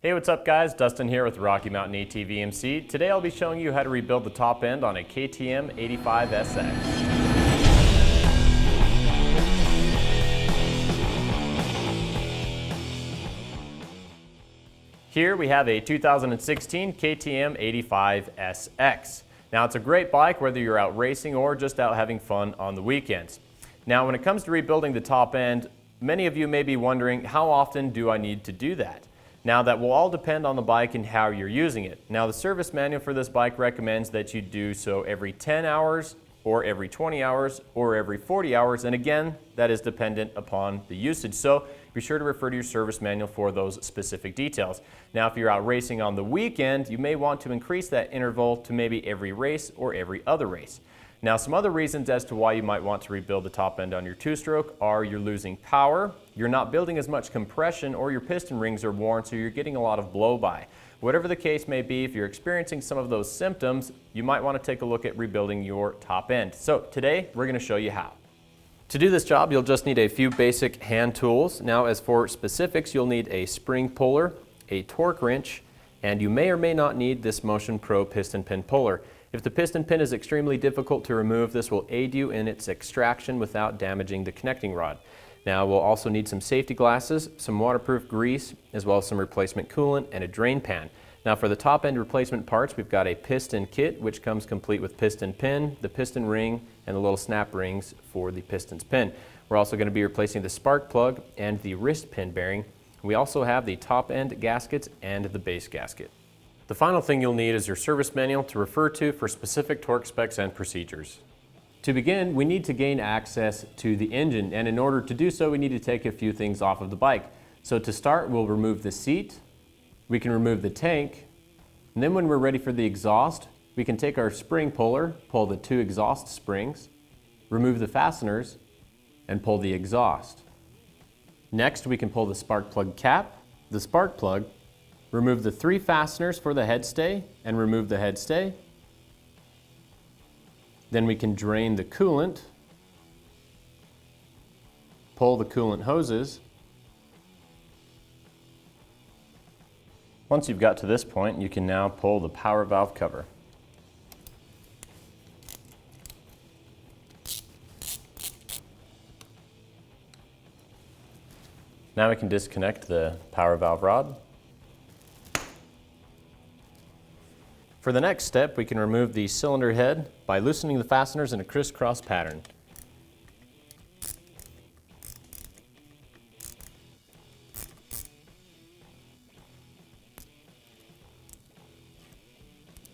Hey, what's up guys? Dustin here with Rocky Mountain ATVMC. Today I'll be showing you how to rebuild the top end on a KTM 85SX. Here we have a 2016 KTM 85SX. Now it's a great bike whether you're out racing or just out having fun on the weekends. Now when it comes to rebuilding the top end, many of you may be wondering, how often do I need to do that? Now that will all depend on the bike and how you're using it. Now the service manual for this bike recommends that you do so every 10 hours or every 20 hours or every 40 hours, and again that is dependent upon the usage, so be sure to refer to your service manual for those specific details. Now if you're out racing on the weekend, you may want to increase that interval to maybe every race or every other race. Now some other reasons as to why you might want to rebuild the top end on your two-stroke are you're losing power, you're not building as much compression, or your piston rings are worn so you're getting a lot of blow-by. Whatever the case may be, if you're experiencing some of those symptoms, you might want to take a look at rebuilding your top end. So today we're going to show you how. To do this job you'll just need a few basic hand tools. Now as for specifics, you'll need a spring puller, a torque wrench, and you may or may not need this Motion Pro piston pin puller. If the piston pin is extremely difficult to remove, this will aid you in its extraction without damaging the connecting rod. Now we'll also need some safety glasses, some waterproof grease, as well as some replacement coolant and a drain pan. Now for the top end replacement parts, we've got a piston kit which comes complete with piston pin, the piston ring, and the little snap rings for the piston's pin. We're also going to be replacing the spark plug and the wrist pin bearing. We also have the top end gaskets and the base gasket. The final thing you'll need is your service manual to refer to for specific torque specs and procedures. To begin, we need to gain access to the engine, and in order to do so we need to take a few things off of the bike. So to start, we'll remove the seat, we can remove the tank, and then when we're ready for the exhaust, we can take our spring puller, pull the two exhaust springs, remove the fasteners, and pull the exhaust. Next we can pull the spark plug cap, the spark plug, remove the three fasteners for the head stay and remove the head stay. Then we can drain the coolant, pull the coolant hoses. Once you've got to this point, you can now pull the power valve cover. Now we can disconnect the power valve rod. For the next step, we can remove the cylinder head by loosening the fasteners in a crisscross pattern.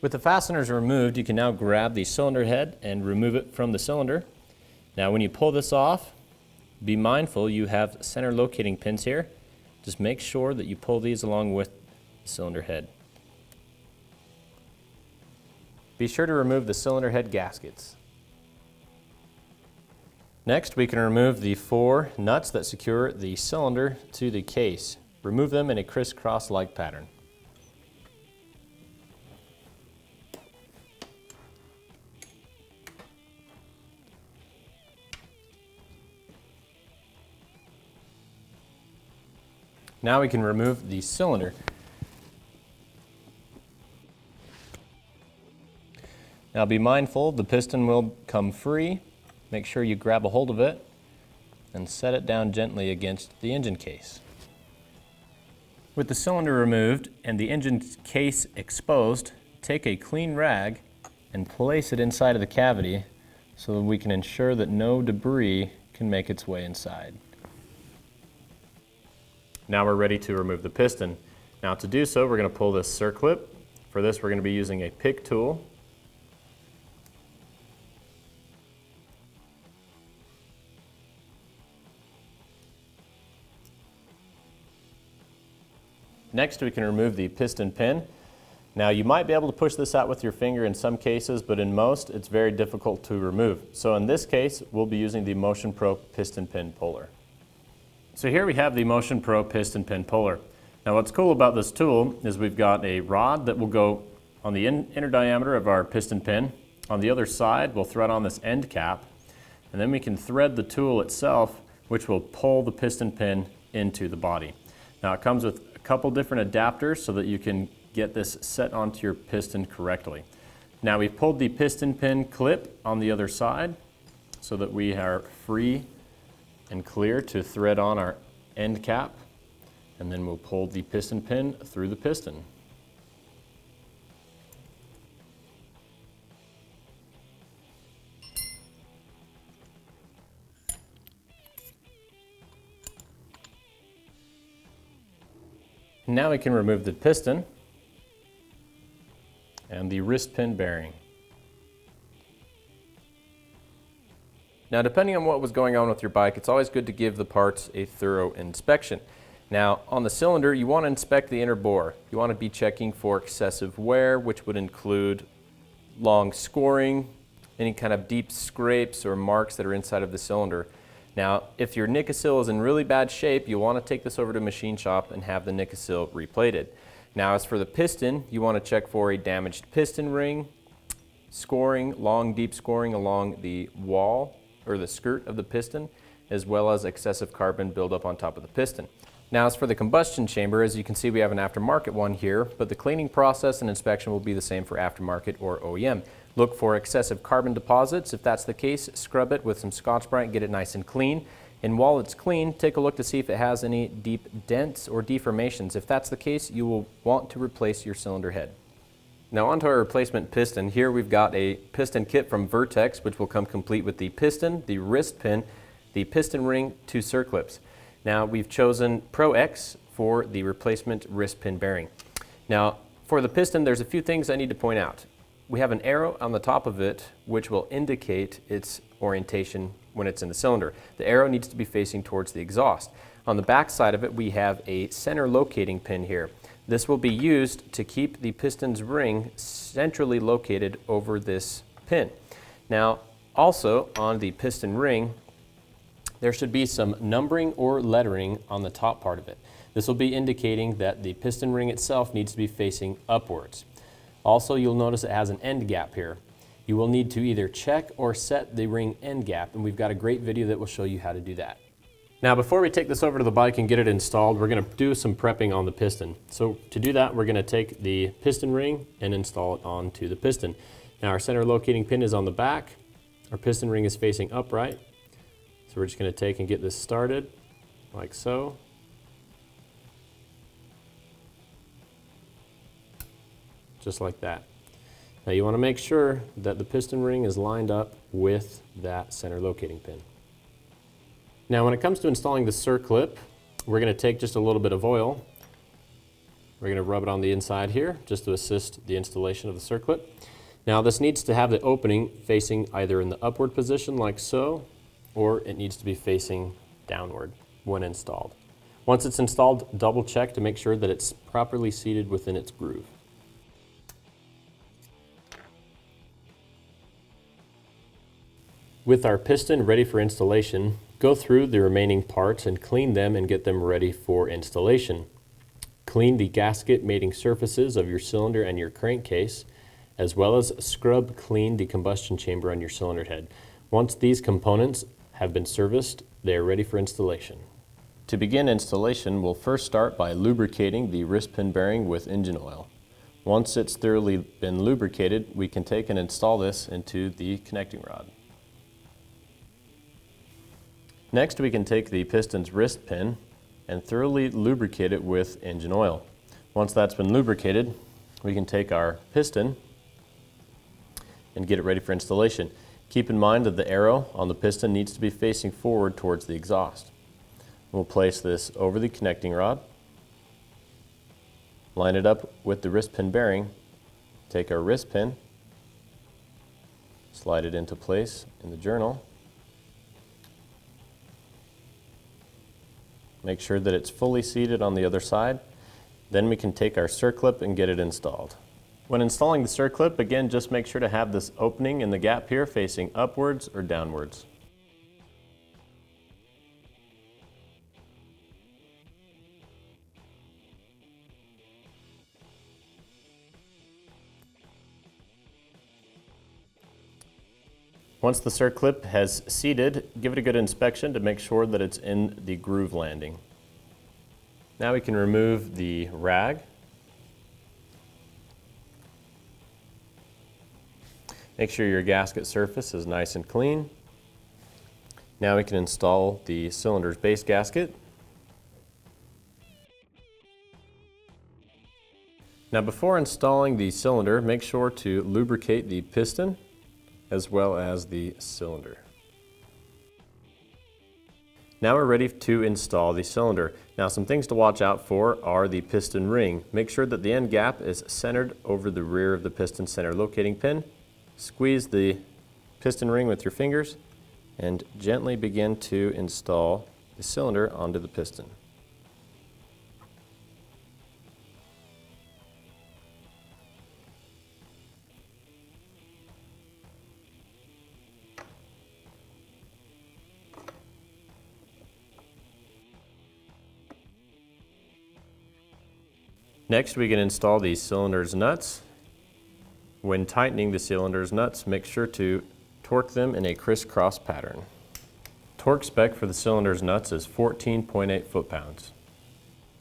With the fasteners removed, you can now grab the cylinder head and remove it from the cylinder. Now when you pull this off, be mindful you have center locating pins here. Just make sure that you pull these along with the cylinder head. Be sure to remove the cylinder head gaskets. Next, we can remove the four nuts that secure the cylinder to the case. Remove them in a crisscross-like pattern. Now we can remove the cylinder. Now be mindful, the piston will come free. Make sure you grab a hold of it and set it down gently against the engine case. With the cylinder removed and the engine case exposed, take a clean rag and place it inside of the cavity so that we can ensure that no debris can make its way inside. Now we're ready to remove the piston. Now to do so, we're going to pull this circlip. For this, we're going to be using a pick tool. Next, we can remove the piston pin. Now you might be able to push this out with your finger in some cases, but in most it's very difficult to remove. So in this case, we'll be using the Motion Pro piston pin puller. So here we have the Motion Pro piston pin puller. Now what's cool about this tool is we've got a rod that will go on the inner diameter of our piston pin. On the other side, we'll thread on this end cap, and then we can thread the tool itself, which will pull the piston pin into the body. Now it comes with a couple different adapters so that you can get this set onto your piston correctly. Now we've pulled the piston pin clip on the other side so that we are free and clear to thread on our end cap, and then we'll pull the piston pin through the piston. Now we can remove the piston and the wrist pin bearing. Now, depending on what was going on with your bike, it's always good to give the parts a thorough inspection. Now, on the cylinder, you want to inspect the inner bore. You want to be checking for excessive wear, which would include long scoring, any kind of deep scrapes or marks that are inside of the cylinder. Now, if your Nicosil is in really bad shape, you'll want to take this over to a machine shop and have the Nicosil replated. Now, as for the piston, you want to check for a damaged piston ring, scoring, long deep scoring along the wall or the skirt of the piston, as well as excessive carbon buildup on top of the piston. Now, as for the combustion chamber, as you can see, we have an aftermarket one here, but the cleaning process and inspection will be the same for aftermarket or OEM. Look for excessive carbon deposits. If that's the case, scrub it with some Scotch-Brite, get it nice and clean. And while it's clean, take a look to see if it has any deep dents or deformations. If that's the case, you will want to replace your cylinder head. Now onto our replacement piston. Here we've got a piston kit from Vertex, which will come complete with the piston, the wrist pin, the piston ring, 2 circlips. Now we've chosen Pro X for the replacement wrist pin bearing. Now for the piston, there's a few things I need to point out. We have an arrow on the top of it which will indicate its orientation when it's in the cylinder. The arrow needs to be facing towards the exhaust. On the back side of it, we have a center locating pin here. This will be used to keep the piston's ring centrally located over this pin. Now, also on the piston ring, there should be some numbering or lettering on the top part of it. This will be indicating that the piston ring itself needs to be facing upwards. Also, you'll notice it has an end gap here. You will need to either check or set the ring end gap, and we've got a great video that will show you how to do that. Now, before we take this over to the bike and get it installed, we're going to do some prepping on the piston. So to do that, we're going to take the piston ring and install it onto the piston. Now, our center locating pin is on the back. Our piston ring is facing upright. So we're just going to take and get this started like so. Just like that. Now you want to make sure that the piston ring is lined up with that center locating pin. Now when it comes to installing the circlip, we're going to take just a little bit of oil. We're going to rub it on the inside here just to assist the installation of the circlip. Now this needs to have the opening facing either in the upward position like so, or it needs to be facing downward when installed. Once it's installed, double check to make sure that it's properly seated within its groove. With our piston ready for installation, go through the remaining parts and clean them and get them ready for installation. Clean the gasket mating surfaces of your cylinder and your crankcase, as well as scrub clean the combustion chamber on your cylinder head. Once these components have been serviced, they are ready for installation. To begin installation, we'll first start by lubricating the wrist pin bearing with engine oil. Once it's thoroughly been lubricated, we can take and install this into the connecting rod. Next, we can take the piston's wrist pin and thoroughly lubricate it with engine oil. Once that's been lubricated, we can take our piston and get it ready for installation. Keep in mind that the arrow on the piston needs to be facing forward towards the exhaust. We'll place this over the connecting rod, line it up with the wrist pin bearing, take our wrist pin, slide it into place in the journal. Make sure that it's fully seated on the other side. Then we can take our circlip and get it installed. When installing the circlip, again, just make sure to have this opening in the gap here facing upwards or downwards. Once the circlip has seated, give it a good inspection to make sure that it's in the groove landing. Now we can remove the rag. Make sure your gasket surface is nice and clean. Now we can install the cylinder's base gasket. Now before installing the cylinder, make sure to lubricate the piston as well as the cylinder. Now we're ready to install the cylinder. Now some things to watch out for are the piston ring. Make sure that the end gap is centered over the rear of the piston center locating pin. Squeeze the piston ring with your fingers and gently begin to install the cylinder onto the piston. Next, we can install the cylinder's nuts. When tightening the cylinder's nuts, make sure to torque them in a crisscross pattern. Torque spec for the cylinder's nuts is 14.8 foot-pounds.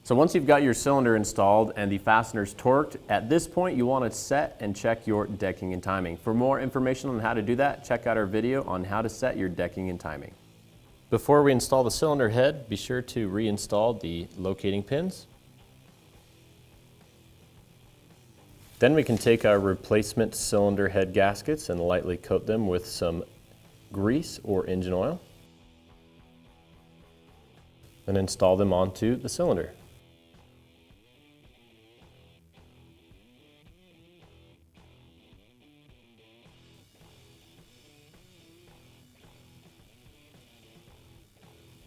So once you've got your cylinder installed and the fasteners torqued, at this point you want to set and check your decking and timing. For more information on how to do that, check out our video on how to set your decking and timing. Before we install the cylinder head, be sure to reinstall the locating pins. Then we can take our replacement cylinder head gaskets and lightly coat them with some grease or engine oil and install them onto the cylinder.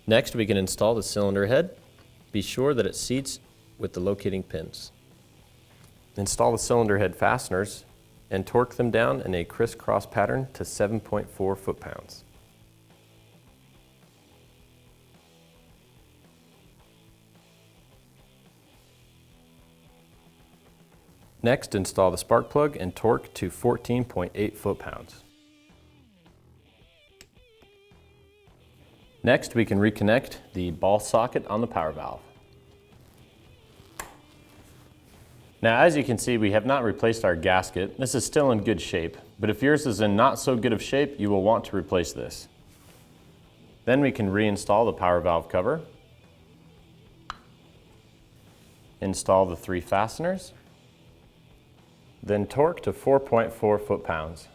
Next, we can install the cylinder head. Be sure that it seats with the locating pins. Install the cylinder head fasteners and torque them down in a crisscross pattern to 7.4 foot-pounds. Next, install the spark plug and torque to 14.8 foot-pounds. Next, we can reconnect the ball socket on the power valve. Now, as you can see, we have not replaced our gasket. This is still in good shape, but if yours is in not so good of shape, you will want to replace this. Then we can reinstall the power valve cover, install the 3 fasteners, then torque to 4.4 foot-pounds.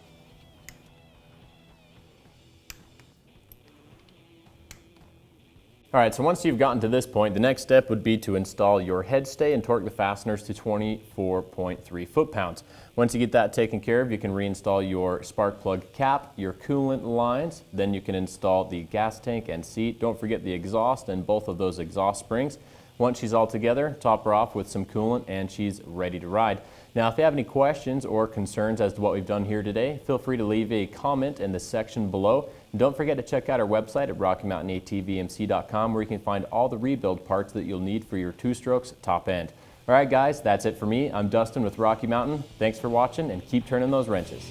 Alright, so once you've gotten to this point, the next step would be to install your head stay and torque the fasteners to 24.3 foot-pounds. Once you get that taken care of, you can reinstall your spark plug cap, your coolant lines, then you can install the gas tank and seat. Don't forget the exhaust and both of those exhaust springs. Once she's all together, top her off with some coolant and she's ready to ride. Now, if you have any questions or concerns as to what we've done here today, feel free to leave a comment in the section below. And don't forget to check out our website at RockyMountainATVMC.com where you can find all the rebuild parts that you'll need for your 2-strokes top end. All right, guys, that's it for me. I'm Dustin with Rocky Mountain. Thanks for watching and keep turning those wrenches.